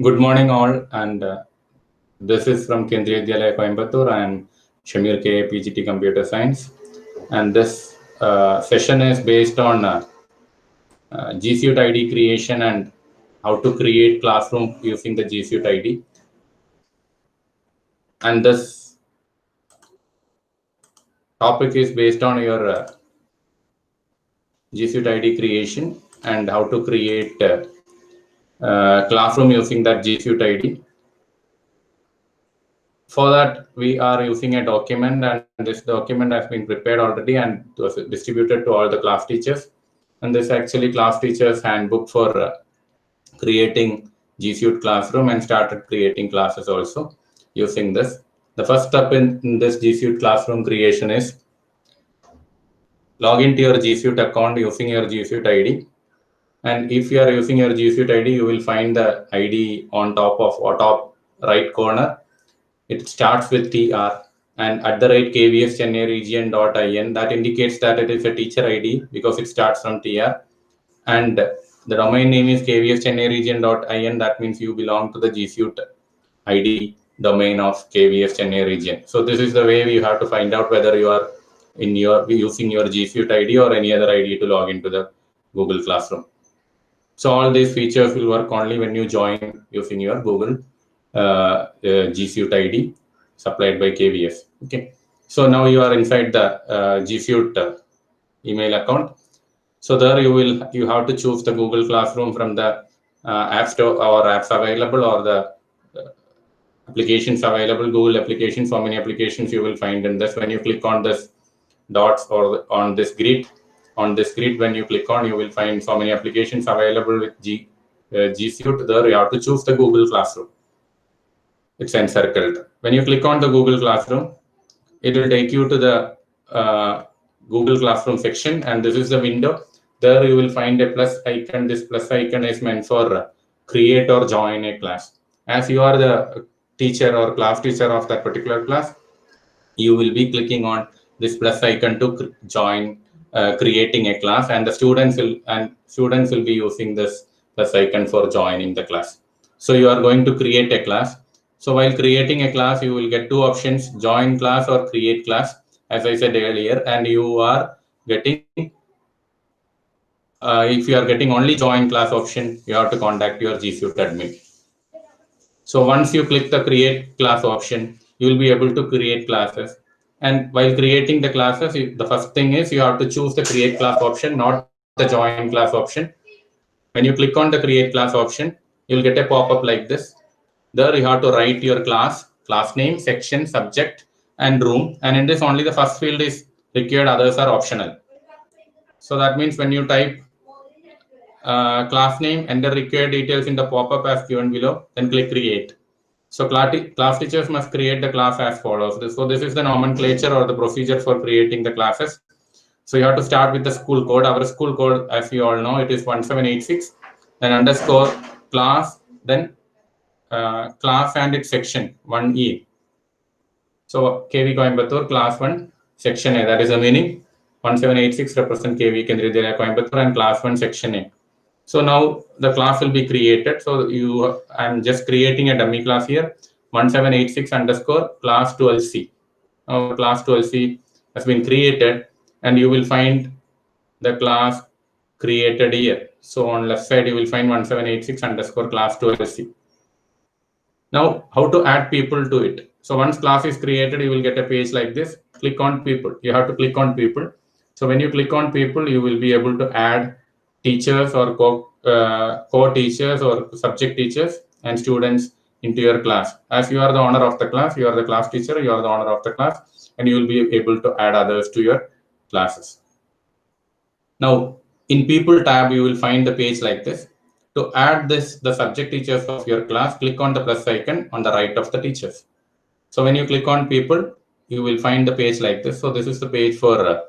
Good morning, all, and this is from Kendriya Vidyalaya Coimbatore. I am Shamir K, PGT Computer Science, and this session is based on G Suite ID creation and how to create classroom using the G Suite ID. And this topic is based on your G Suite ID creation and how to create classroom using that G Suite ID. For that, we are using a document, and this document has been prepared already and was distributed to all the class teachers. And this actually class teachers handbook for creating G Suite Classroom, and started creating classes also using this. The first step in this G Suite Classroom creation is log into your G Suite account using your G Suite ID. And if you are using your G Suite ID, you will find the ID on top of or top right corner. It starts with TR and @kvs.chennai-region.in. That indicates that it is a teacher ID because it starts from TR. And the domain name is kvs.chennai-region.in. That means you belong to the G Suite ID domain of KVS Chennai region. So this is the way you have to find out whether you are using your G Suite ID or any other ID to log into the Google Classroom. So all these features will work only when you join using your Google G Suite ID supplied by KVS. Okay. So now you are inside the G Suite email account. So there you have to choose the Google Classroom from the App Store or apps available, or the applications available, Google applications. So many applications you will find in this. When you click on this dots or on this grid, when you click on, you will find so many applications available with G Suite. There you have to choose the Google Classroom. It's encircled. When you click on the Google Classroom, it will take you to the Google Classroom section, and this is the window. There you will find a plus icon. This plus icon is meant for create or join a class. As you are the teacher or class teacher of that particular class, you will be clicking on this plus icon to join creating a class, and the students will be using this plus icon for joining the class. So you are going to create a class. So while creating a class, you will get two options: join class or create class, as I said earlier. And you are getting if you are getting only join class option, you have to contact your G Suite admin. So once you click the create class option, you will be able to create classes. And while creating the classes, the first thing is you have to choose the create class option, not the join class option. When you click on the create class option, you'll get a pop-up like this. There you have to write your class name, section, subject, and room. And in this, only the first field is required, others are optional. So that means when you type class name, enter required details in the pop-up as given below, then click create. So class teachers must create the class as follows. So this is the nomenclature or the procedure for creating the classes. So you have to start with the school code. Our school code, as you all know, it is 1786, then underscore class, then class and its section 1E. So KV Coimbatore class 1 section A, that is the meaning. 1786 represent KV Kendriya Vidyalaya Coimbatore and class 1 section A. So now the class will be created. So I'm just creating a dummy class here, 1786 underscore class 12C. Now class 12C has been created, and you will find the class created here. So on left side, you will find 1786 underscore class 12C. Now, how to add people to it? So once class is created, you will get a page like this. Click on people. You have to click on people. So when you click on people, you will be able to add teachers or co-teachers or subject teachers and students into your class. As you are the owner of the class, you are the class teacher, you are the owner of the class, and you will be able to add others to your classes. Now, in people tab, you will find the page like this. To add the subject teachers of your class, click on the plus icon on the right of the teachers. So when you click on people, you will find the page like this. So this is the page for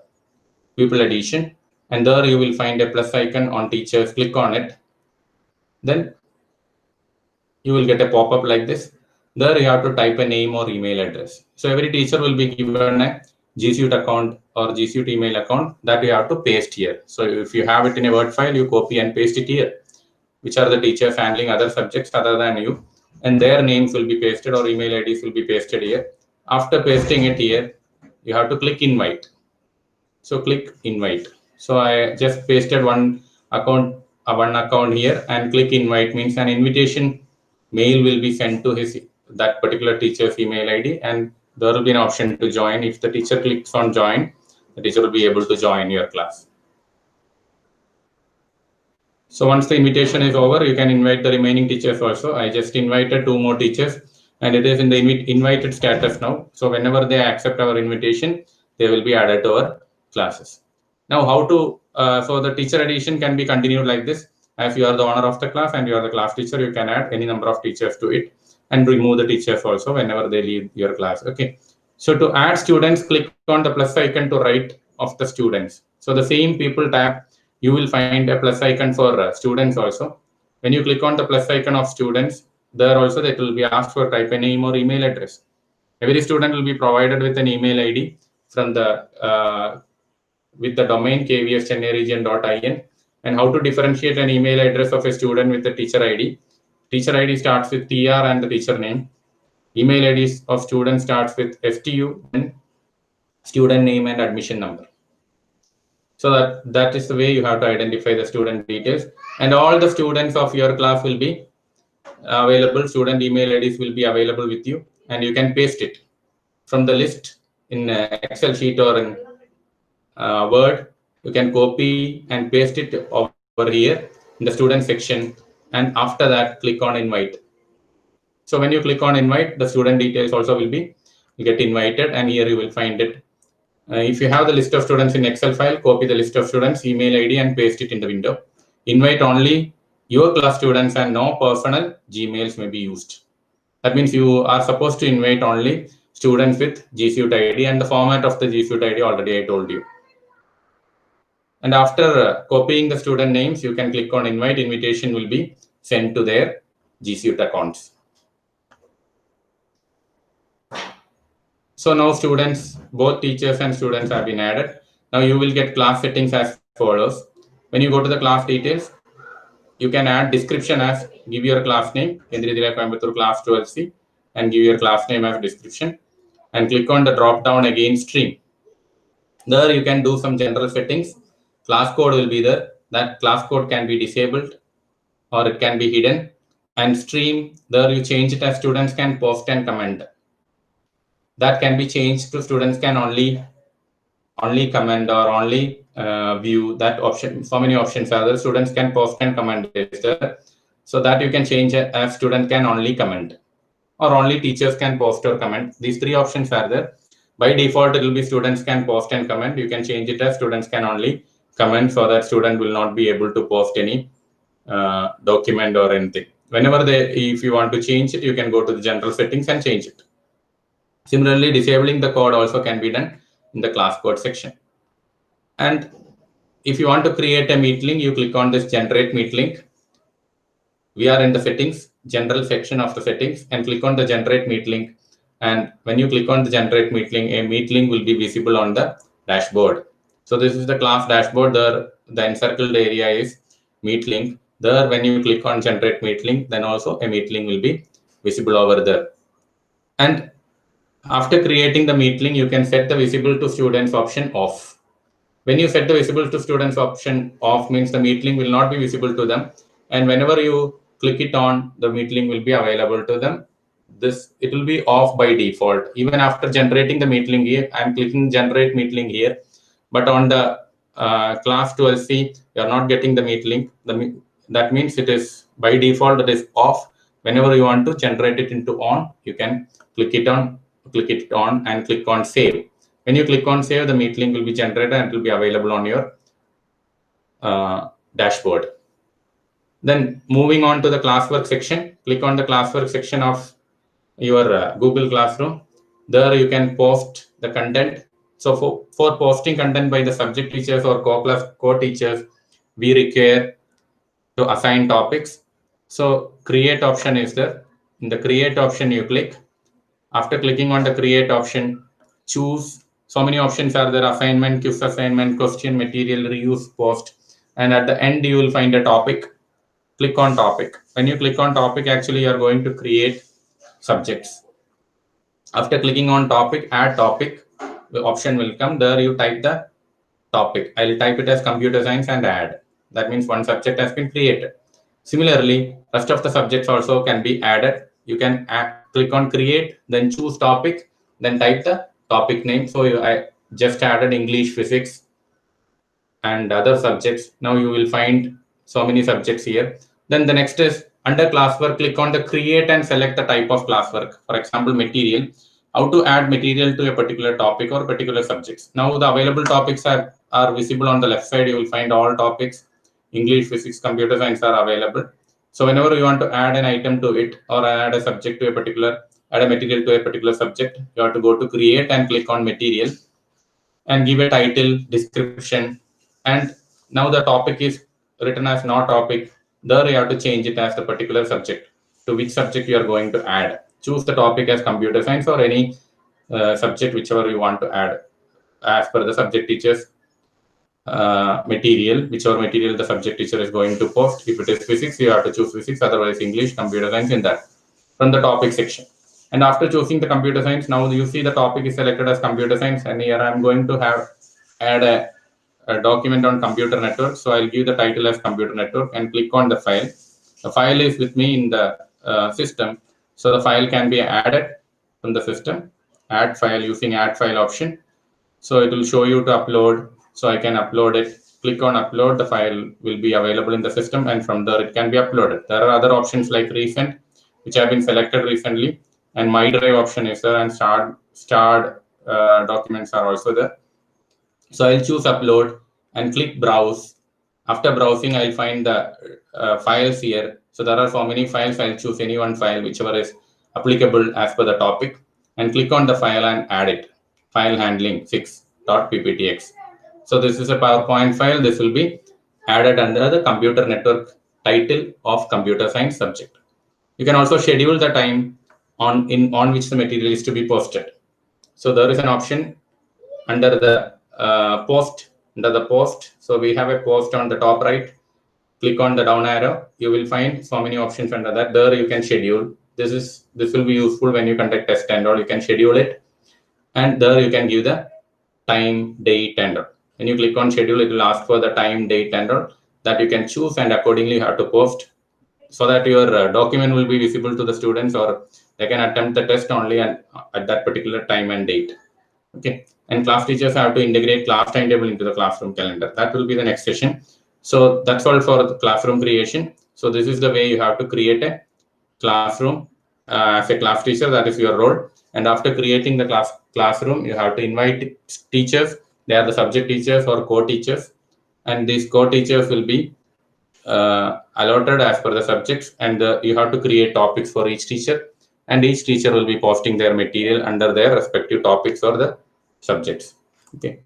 people addition, and there you will find a plus icon on teachers. Click on it. Then you will get a pop-up like this. There you have to type a name or email address. So every teacher will be given a G Suite account or G Suite email account that you have to paste here. So if you have it in a Word file, you copy and paste it here. which are the teachers handling other subjects other than you, and their names will be pasted or email IDs will be pasted here. After pasting it here, you have to click invite. So click invite. So I just pasted one account here, and click invite means an invitation mail will be sent to that particular teacher's email ID, and there will be an option to join. If the teacher clicks on join, the teacher will be able to join your class. So once the invitation is over, you can invite the remaining teachers also. I just invited 2 more teachers, and it is in the invited status now. So whenever they accept our invitation, they will be added to our classes. Now, how to, so the teacher addition can be continued like this. As you are the owner of the class and you are the class teacher, you can add any number of teachers to it and remove the teachers also whenever they leave your class. Okay. So to add students, click on the plus icon to right of the students. So the same people tab, you will find a plus icon for students also. When you click on the plus icon of students, there also that will be asked for type a name or email address. Every student will be provided with an email ID from the with the domain kvschennairegion.in. And how to differentiate an email address of a student with the teacher ID. Teacher ID starts with TR and the teacher name. Email IDs of student starts with STU and student name and admission number. So that is the way you have to identify the student details. And all the students of your class will be available. Student email IDs will be available with you, and you can paste it from the list in Excel sheet or in Word. You can copy and paste it over here in the student section, and after that click on invite. So when you click on invite, the student details also will get invited, and here you will find it. If you have the list of students in Excel file, copy the list of students email ID and paste it in the window. Invite only your class students and no personal Gmails may be used. That means you are supposed to invite only students with G Suite ID, and the format of the G Suite ID already I told you. And after copying the student names, you can click on invite. Invitation will be sent to their G Suite accounts. So now students, both teachers and students have been added. Now you will get class settings as follows. When you go to the class details, you can add description as give your class name, Kendriya Vidyalaya Coimbatore class 12C, and give your class name as description, and click on the drop down again stream. There you can do some general settings. Class code will be there. That class code can be disabled or it can be hidden. And stream, there you change it as students can post and comment. That can be changed to students can only comment or only view. That option. So many options are there. Students can post and comment is there. So that you can change it as student can only comment, or only teachers can post or comment. These 3 options are there. By default, it will be students can post and comment. You can change it as students can only comment, so that student will not be able to post any document or anything. Whenever if you want to change it, you can go to the general settings and change it. Similarly, disabling the code also can be done in the class code section. And if you want to create a meet link, you click on this generate meet link. We are in the settings, general section of the settings, and click on the generate meet link. And when you click on the generate meet link, a meet link will be visible on the dashboard. So this is the class dashboard. There, the encircled area is meet link. There, when you click on generate meet link, then also a meet link will be visible over there. And after creating the meet link, you can set the visible to students option off. When you set the visible to students option off, means the meet link will not be visible to them. And whenever you click it on, the meet link will be available to them. It will be off by default. Even after generating the meet link here, I'm clicking generate meet link here. But on the class 12C, you are not getting the meet link. That means it is by default, it is off. Whenever you want to generate it into on, you can click it on and click on save. When you click on save, the meet link will be generated and it will be available on your dashboard. Then moving on to the classwork section, click on the classwork section of your Google Classroom. There you can post the content. So for posting content by the subject teachers or co-teachers, we require to assign topics. So create option is there. In the create option, you click. After clicking on the create option, choose. So many options are there: assignment, quiz assignment, question, material, reuse, post. And at the end, you will find a topic. click on topic. When you click on topic, actually you are going to create subjects. After clicking on topic, add topic, the option will come. There you type the topic. I'll type it as computer science and add. That means one subject has been created. Similarly, rest of the subjects also can be added. You can click on create, then choose topic, then type the topic name. So I just added English, physics, and other subjects. Now you will find so many subjects here. Then the next is under classwork, click on the create and select the type of classwork. For example, material, how to add material to a particular topic or particular subjects. Now the available topics are visible on the left side. You will find all topics, English, physics, computer science are available. So whenever you want to add an item to it or add a subject to a particular, add a material to a particular subject, you have to go to create and click on material and give a title, description, and now the topic is written as no topic. There you have to change it as the particular subject to which subject you are going to add. Choose the topic as computer science or any subject whichever you want to add as per the subject teacher's material, whichever material the subject teacher is going to post. If it is physics, you have to choose physics, otherwise English, computer science in that from the topic section. And after choosing the computer science, now you see the topic is selected as computer science, and here I'm going to add a document on computer network. So I'll give the title as computer network and click on the file. The file is with me in the system, so the file can be added from the system. Add file using add file option. So it will show you to upload. So I can upload it. Click on upload. The file will be available in the system, and from there it can be uploaded. There are other options like recent, which have been selected recently, and my drive option is there, and starred documents are also there. So I'll choose upload and click browse. After browsing, I'll find the files here. So there are so many files. I'll choose any one file, whichever is applicable as per the topic, and click on the file and add it. File handling 6.pptx. So this is a PowerPoint file. This will be added under the computer network title of computer science subject. You can also schedule the time on which the material is to be posted. So there is an option under the post. Under the post, so we have a post on the top right. Click on the down arrow. You will find so many options under that. There you can schedule. This will be useful when you conduct test and all. You can schedule it, and there you can give the time, date, and all. When you click on schedule, it will ask for the time, date, and all that you can choose, and accordingly you have to post, so that your document will be visible to the students, or they can attempt the test only at that particular time and date. Okay. And class teachers have to integrate class timetable into the classroom calendar. That will be the next session. So that's all for the classroom creation. So this is the way you have to create a classroom as a class teacher. That is your role. And after creating the classroom, you have to invite teachers. They are the subject teachers or co-teachers, and these co-teachers will be allotted as per the subjects, and you have to create topics for each teacher, and each teacher will be posting their material under their respective topics or the subjects. Okay.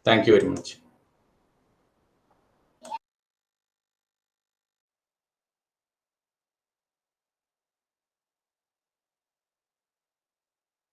Thank you very much.